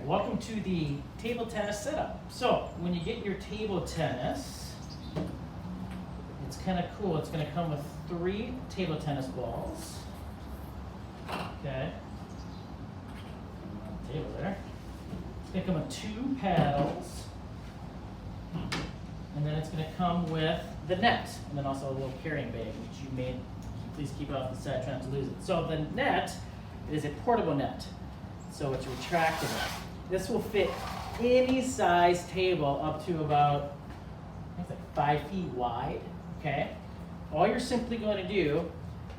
Alright, welcome to the table tennis setup. So, when you get your table tennis, it's kind of cool. It's going to come with 3 table tennis balls. Okay. On the table there. It's going to come with 2 paddles. And then it's going to come with the net. And then also a little carrying bag, which you may please keep off the side, try not to lose it. So the net is a portable net. So it's retractable. This will fit any size table up to about, I think it's like 5 feet wide, okay? All you're simply going to do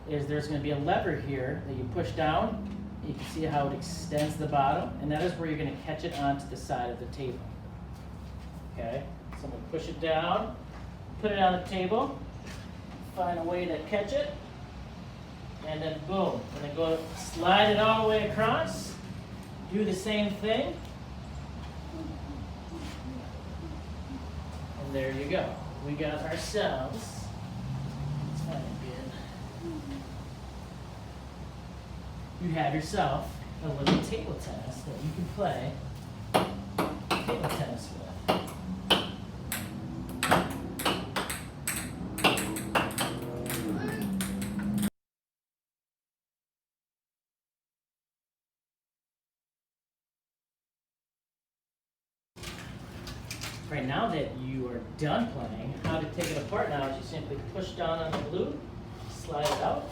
is there's going to be a lever here that you push down. You can see how it extends the bottom, and that is where you're going to catch it onto the side of the table. Okay, so I'm going to push it down, put it on the table, find a way to catch it, and then boom. And then go slide it all the way across. Do the same thing. And there you go. We got ourselves. It's kind of good. You have yourself a little table tennis that you can play table tennis with. Right, now that you are done playing, how to take it apart now is you simply push down on the glue, slide it out.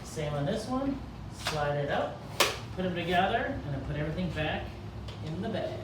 Same on this one, slide it out, put them together, and then put everything back in the bag.